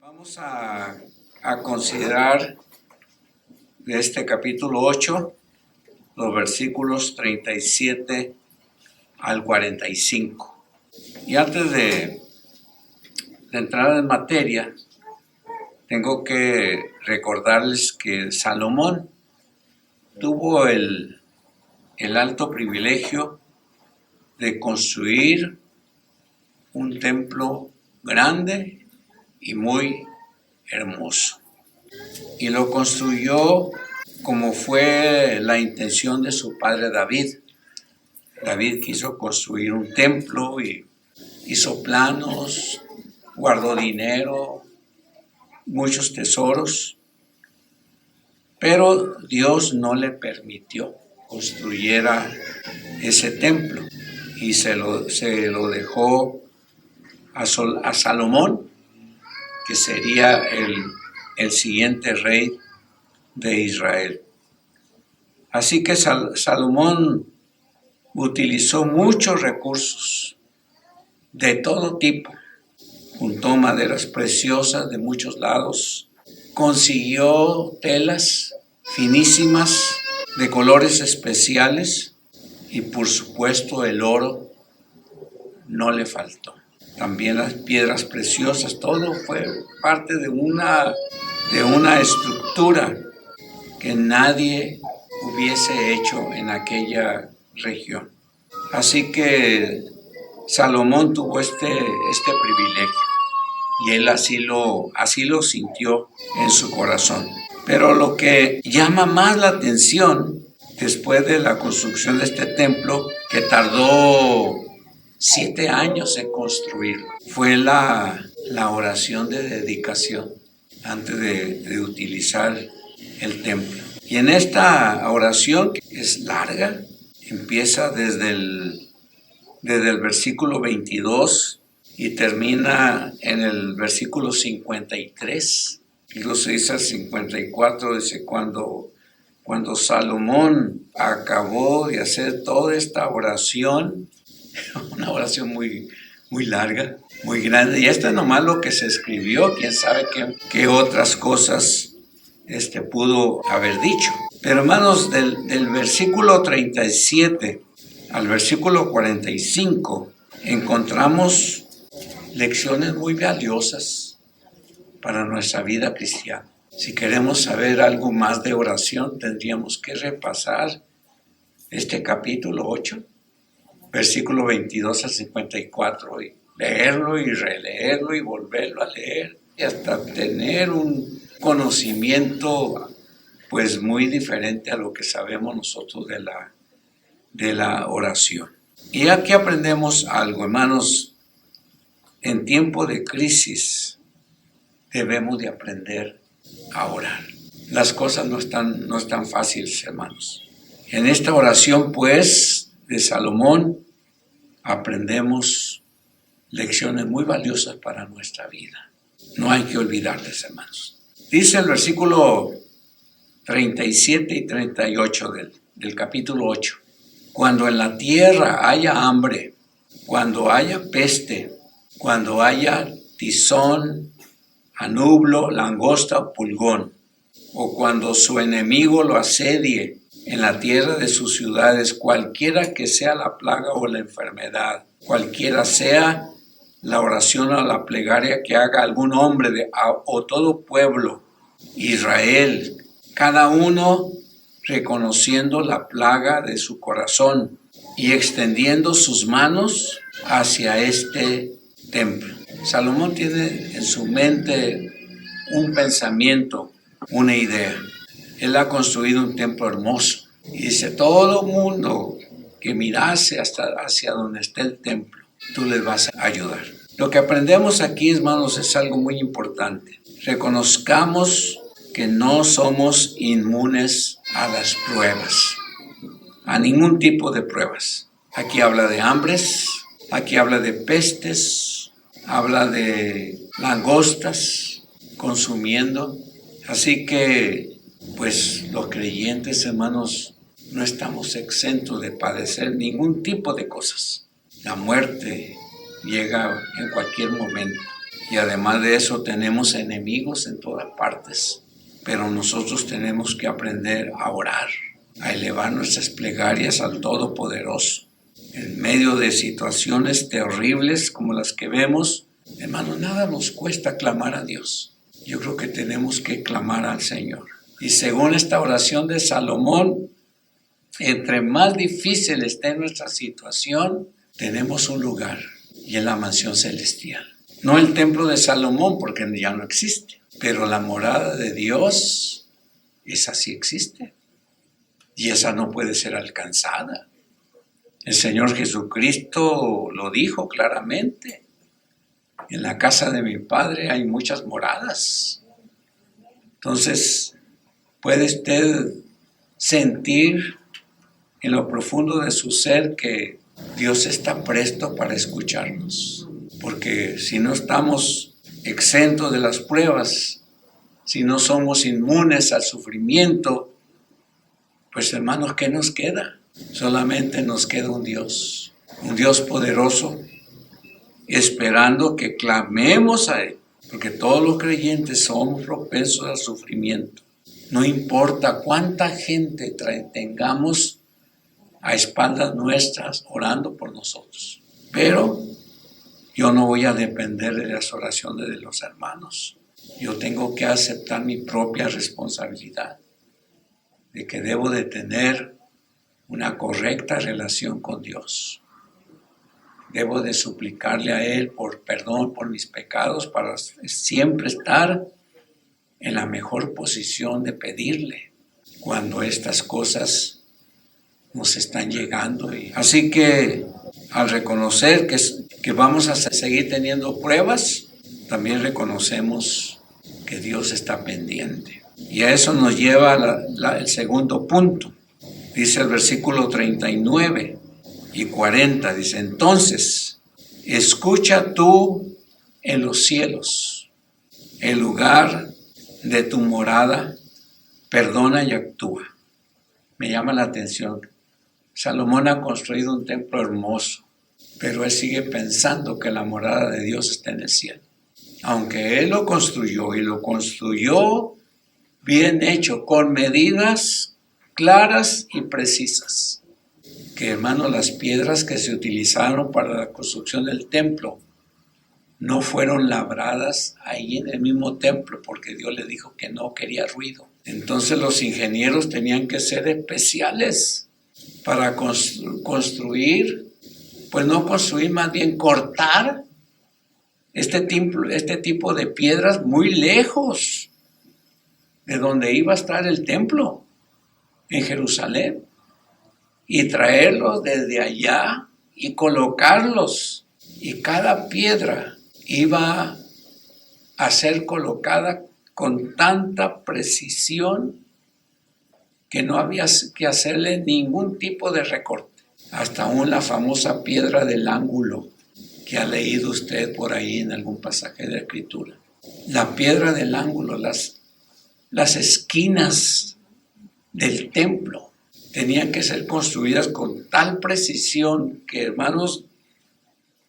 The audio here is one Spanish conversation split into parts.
Vamos a considerar de este capítulo 8 los versículos 37 al 45. Y antes de entrar en materia, tengo que recordarles que Salomón tuvo el alto privilegio de construir un templo grande y muy hermoso. Y lo construyó como fue la intención de su padre David. David quiso construir un templo y hizo planos, guardó dinero, muchos tesoros, pero Dios no le permitió construyera ese templo y se lo dejó a Salomón, que sería el siguiente rey de Israel. Así que Salomón utilizó muchos recursos de todo tipo, juntó maderas preciosas de muchos lados, consiguió telas finísimas de colores especiales y por supuesto el oro no le faltó. También las piedras preciosas, todo fue parte de una estructura que nadie hubiese hecho en aquella región. Así que Salomón tuvo este privilegio y él así lo sintió en su corazón. Pero lo que llama más la atención después de la construcción de este templo, que tardó 7 años en construirlo, fue la oración de dedicación antes de utilizar el templo. Y en esta oración, que es larga, empieza desde el versículo 22 y termina en el versículo 53. Incluso dice al 54, dice, cuando Salomón acabó de hacer toda esta oración, una oración muy, muy larga, muy grande, y esto es nomás lo que se escribió, quién sabe qué otras cosas pudo haber dicho. Pero hermanos, del versículo 37 al versículo 45 encontramos lecciones muy valiosas para nuestra vida cristiana. Si queremos saber algo más de oración, tendríamos que repasar este capítulo 8, versículo 22 al 54, y leerlo y releerlo y volverlo a leer, y hasta tener un conocimiento pues muy diferente a lo que sabemos nosotros de la oración. Y aquí aprendemos algo, hermanos. En tiempo de crisis debemos de aprender a orar. Las cosas no están fáciles, hermanos. En esta oración, pues, de Salomón, aprendemos lecciones muy valiosas para nuestra vida. No hay que olvidarles, hermanos. Dice el versículo 37 y 38 del capítulo 8. Cuando en la tierra haya hambre, cuando haya peste, cuando haya tizón, anublo, langosta o pulgón, o cuando su enemigo lo asedie en la tierra de sus ciudades, cualquiera que sea la plaga o la enfermedad, cualquiera sea la oración o la plegaria que haga algún hombre o todo pueblo, Israel, cada uno reconociendo la plaga de su corazón y extendiendo sus manos hacia este templo. Salomón tiene en su mente un pensamiento, una idea. Él ha construido un templo hermoso y dice, todo mundo que mirase hacia donde está el templo, tú les vas a ayudar. Lo que aprendemos aquí, hermanos, es algo muy importante. Reconozcamos que no somos inmunes a las pruebas, a ningún tipo de pruebas. Aquí habla de hambres, aquí habla de pestes, habla de langostas consumiendo. Así que, pues, los creyentes, hermanos, no estamos exentos de padecer ningún tipo de cosas. La muerte llega en cualquier momento. Y además de eso tenemos enemigos en todas partes. Pero nosotros tenemos que aprender a orar, a elevar nuestras plegarias al Todopoderoso. En medio de situaciones terribles como las que vemos, hermano, nada nos cuesta clamar a Dios. Yo creo que tenemos que clamar al Señor. Y según esta oración de Salomón, entre más difícil esté nuestra situación, tenemos un lugar, y es la mansión celestial. No el templo de Salomón, porque ya no existe, pero la morada de Dios, esa sí existe, y esa no puede ser alcanzada. El Señor Jesucristo lo dijo claramente: en la casa de mi Padre hay muchas moradas. Entonces, puede usted sentir en lo profundo de su ser que Dios está presto para escucharnos. Porque si no estamos exentos de las pruebas, si no somos inmunes al sufrimiento, pues hermanos, ¿qué nos queda? Solamente nos queda un Dios poderoso, esperando que clamemos a Él, porque todos los creyentes somos propensos al sufrimiento. No importa cuánta gente tengamos a espaldas nuestras orando por nosotros, pero yo no voy a depender de las oraciones de los hermanos. Yo tengo que aceptar mi propia responsabilidad de que debo de tener una correcta relación con Dios. Debo de suplicarle a Él por perdón por mis pecados para siempre estar en la mejor posición de pedirle cuando estas cosas nos están llegando. Así que al reconocer que vamos a seguir teniendo pruebas, también reconocemos que Dios está pendiente. Y a eso nos lleva el segundo punto. Dice el versículo 39 y 40, dice: entonces, escucha tú en los cielos, el lugar de tu morada, perdona y actúa. Me llama la atención. Salomón ha construido un templo hermoso, pero él sigue pensando que la morada de Dios está en el cielo. Aunque él lo construyó, y lo construyó bien hecho, con medidas claras y precisas. Que, hermano, las piedras que se utilizaron para la construcción del templo no fueron labradas ahí en el mismo templo, porque Dios le dijo que no quería ruido. Entonces los ingenieros tenían que ser especiales para construir, pues no construir, más bien cortar este tipo de piedras muy lejos de donde iba a estar el templo en Jerusalén, y traerlos desde allá y colocarlos, y cada piedra iba a ser colocada con tanta precisión que no había que hacerle ningún tipo de recorte. Hasta aún la famosa piedra del ángulo que ha leído usted por ahí en algún pasaje de la Escritura. La piedra del ángulo, las esquinas del templo tenían que ser construidas con tal precisión que, hermanos,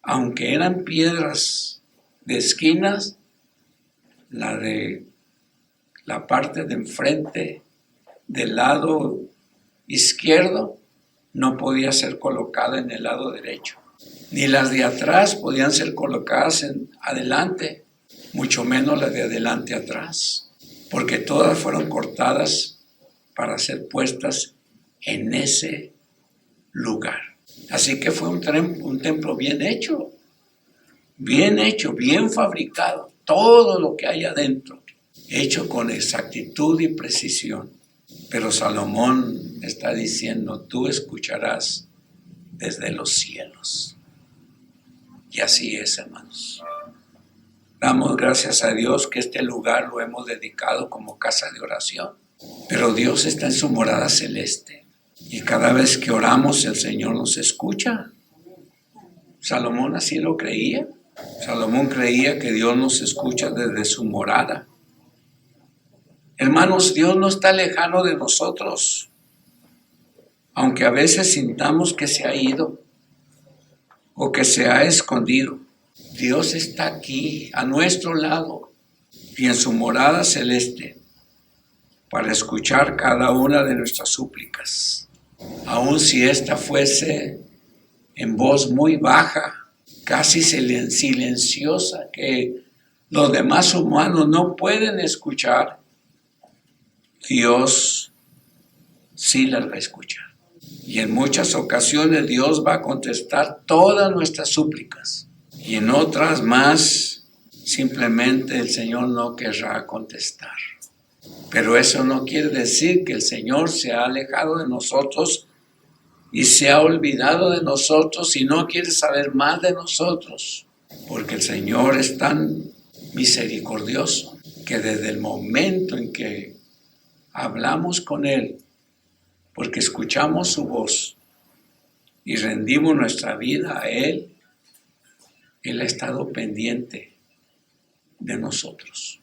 aunque eran piedras de esquinas, la de la parte de enfrente del lado izquierdo no podía ser colocada en el lado derecho, ni las de atrás podían ser colocadas en adelante, mucho menos las de adelante atrás, porque todas fueron cortadas para ser puestas en ese lugar. Así que fue un templo bien hecho, bien fabricado, todo lo que hay adentro, hecho con exactitud y precisión. Pero Salomón está diciendo: tú escucharás desde los cielos. Y así es, hermanos. Damos gracias a Dios que este lugar lo hemos dedicado como casa de oración. Pero Dios está en su morada celeste. Y cada vez que oramos, el Señor nos escucha. Salomón así lo creía. Salomón creía que Dios nos escucha desde su morada. Hermanos, Dios no está lejano de nosotros, aunque a veces sintamos que se ha ido o que se ha escondido. Dios está aquí, a nuestro lado, y en su morada celeste, para escuchar cada una de nuestras súplicas. Aun si esta fuese en voz muy baja, casi silenciosa, que los demás humanos no pueden escuchar, Dios sí las va a escuchar. Y en muchas ocasiones Dios va a contestar todas nuestras súplicas. Y en otras más, simplemente el Señor no querrá contestar. Pero eso no quiere decir que el Señor se ha alejado de nosotros y se ha olvidado de nosotros y no quiere saber más de nosotros. Porque el Señor es tan misericordioso que desde el momento en que hablamos con Él, porque escuchamos su voz y rendimos nuestra vida a Él, Él ha estado pendiente de nosotros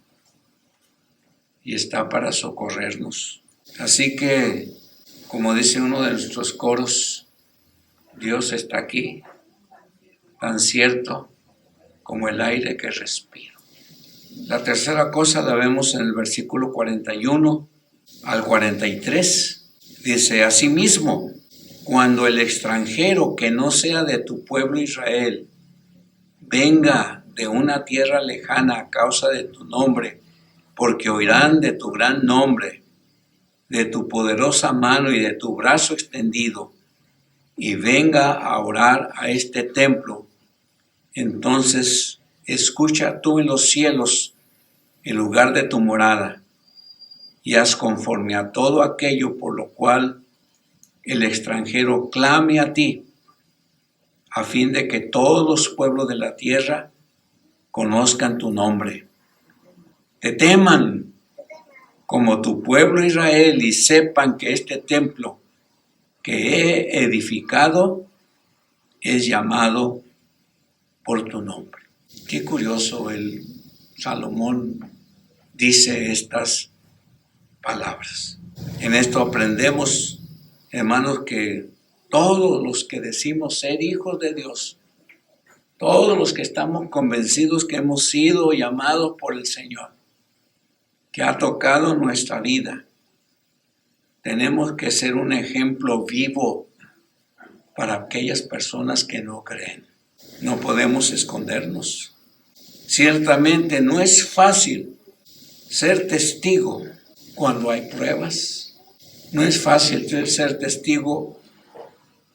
y está para socorrernos. Así que, como dice uno de nuestros coros, Dios está aquí, tan cierto como el aire que respiro. La tercera cosa la vemos en el versículo 41 al 43. Dice: asimismo, cuando el extranjero que no sea de tu pueblo Israel venga de una tierra lejana a causa de tu nombre, porque oirán de tu gran nombre, de tu poderosa mano y de tu brazo extendido, y venga a orar a este templo, entonces escucha tú en los cielos el lugar de tu morada, y haz conforme a todo aquello por lo cual el extranjero clame a ti, a fin de que todos los pueblos de la tierra conozcan tu nombre, te teman como tu pueblo Israel y sepan que este templo que he edificado es llamado por tu nombre. Qué curioso, el Salomón dice estas palabras. En esto aprendemos, hermanos, que todos los que decimos ser hijos de Dios, todos los que estamos convencidos que hemos sido llamados por el Señor, que ha tocado nuestra vida, tenemos que ser un ejemplo vivo para aquellas personas que no creen. No podemos escondernos. Ciertamente no es fácil ser testigo cuando hay pruebas. No es fácil ser testigo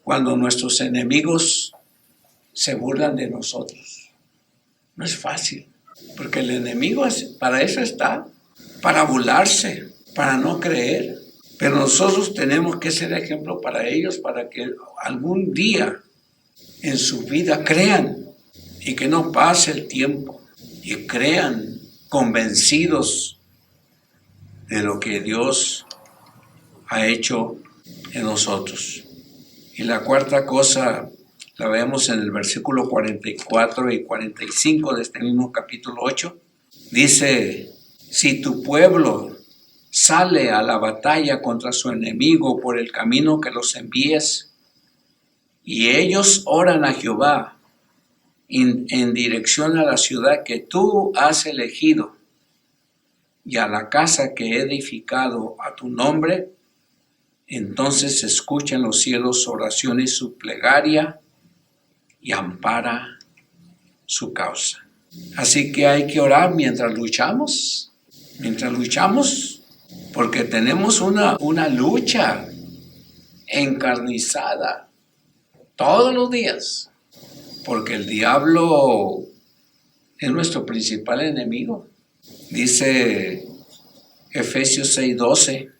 cuando nuestros enemigos se burlan de nosotros. No es fácil, porque el enemigo para eso está, para burlarse, para no creer. Pero nosotros tenemos que ser ejemplo para ellos, para que algún día en su vida crean y que no pase el tiempo y crean convencidos de lo que Dios ha hecho en nosotros. Y la cuarta cosa la vemos en el versículo 44 y 45 de este mismo capítulo 8. Dice: si tu pueblo sale a la batalla contra su enemigo por el camino que los envíes, y ellos oran a Jehová en dirección a la ciudad que tú has elegido y a la casa que he edificado a tu nombre, entonces escucha en los cielos su oración y su plegaria y ampara su causa. Así que hay que orar mientras luchamos, porque tenemos una lucha encarnizada todos los días, porque el diablo es nuestro principal enemigo. Dice Efesios 6:12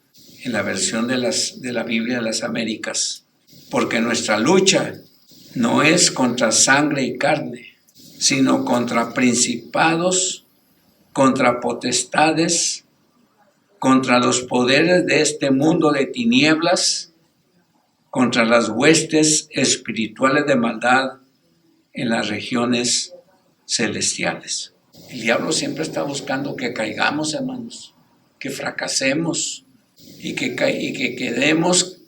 en la versión de la Biblia de las Américas: porque nuestra lucha no es contra sangre y carne, sino contra principados, contra potestades, contra los poderes de este mundo de tinieblas, contra las huestes espirituales de maldad en las regiones celestiales. El diablo siempre está buscando que caigamos, hermanos, que fracasemos y que quedemos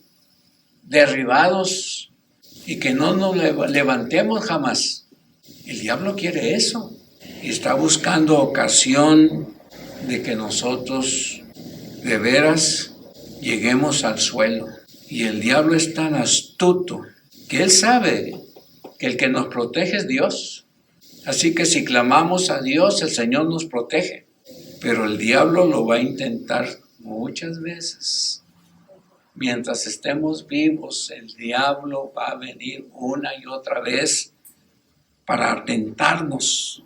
derribados y que no nos levantemos jamás. El diablo quiere eso y está buscando ocasión de que nosotros de veras lleguemos al suelo. Y el diablo es tan astuto que él sabe que el que nos protege es Dios. Así que si clamamos a Dios, el Señor nos protege. Pero el diablo lo va a intentar muchas veces. Mientras estemos vivos, el diablo va a venir una y otra vez para tentarnos,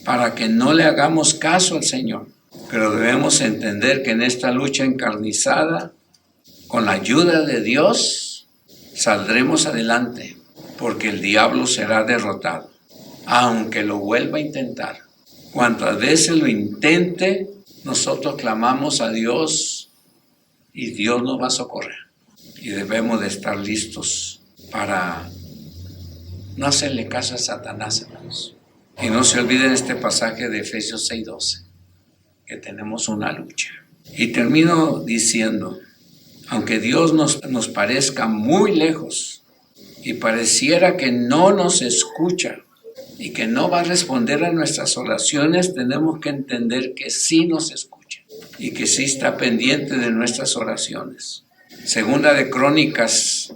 para que no le hagamos caso al Señor. Pero debemos entender que en esta lucha encarnizada, con la ayuda de Dios, saldremos adelante, porque el diablo será derrotado, aunque lo vuelva a intentar. Cuantas veces lo intente, nosotros clamamos a Dios y Dios nos va a socorrer. Y debemos de estar listos para no hacerle caso a Satanás, hermanos. Y no se olviden este pasaje de Efesios 6:12, que tenemos una lucha. Y termino diciendo, aunque Dios nos parezca muy lejos y pareciera que no nos escucha y que no va a responder a nuestras oraciones, tenemos que entender que sí nos escucha y que sí está pendiente de nuestras oraciones. Segunda de Crónicas,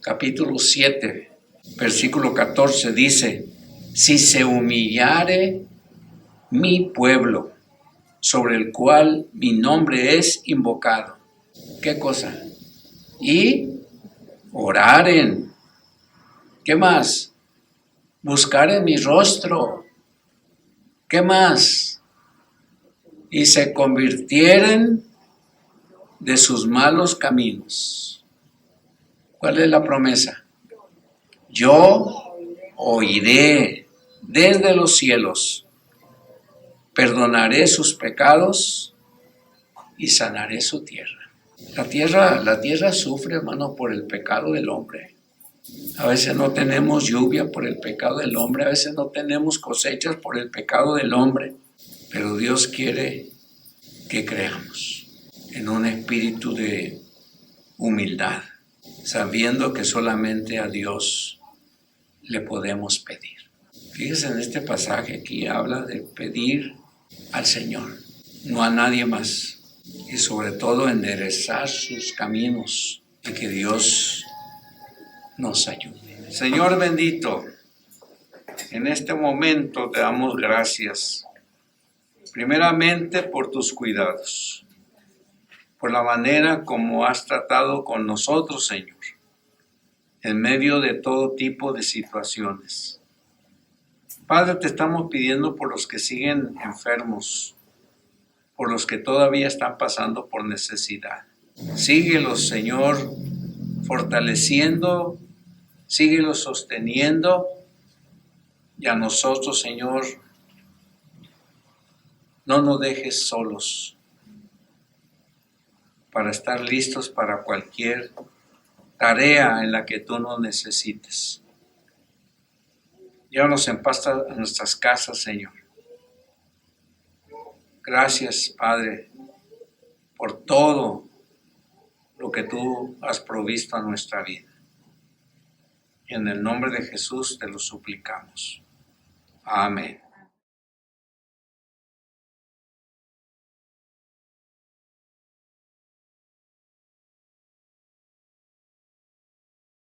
capítulo 7, versículo 14 dice, si se humillare mi pueblo, sobre el cual mi nombre es invocado. ¿Qué cosa? Y oraren. ¿Qué más? Buscaren mi rostro. ¿Qué más? Y se convirtieren de sus malos caminos. ¿Cuál es la promesa? Yo oiré desde los cielos, perdonaré sus pecados y sanaré su tierra. La tierra sufre, hermano, por el pecado del hombre. A veces no tenemos lluvia por el pecado del hombre, a veces no tenemos cosechas por el pecado del hombre, pero Dios quiere que creamos en un espíritu de humildad, sabiendo que solamente a Dios le podemos pedir. Fíjense en este pasaje, aquí habla de pedir al Señor, no a nadie más, y sobre todo enderezar sus caminos y que Dios nos ayude. Señor bendito, en este momento te damos gracias, primeramente por tus cuidados, por la manera como has tratado con nosotros, Señor, en medio de todo tipo de situaciones. Padre, te estamos pidiendo por los que siguen enfermos, por los que todavía están pasando por necesidad. Síguelos, Señor, fortaleciendo, síguelos sosteniendo, y a nosotros, Señor, no nos dejes solos para estar listos para cualquier tarea en la que tú nos necesites. Llévanos en paz a nuestras casas, Señor. Gracias, Padre, por todo lo que tú has provisto a nuestra vida. Y en el nombre de Jesús te lo suplicamos. Amén.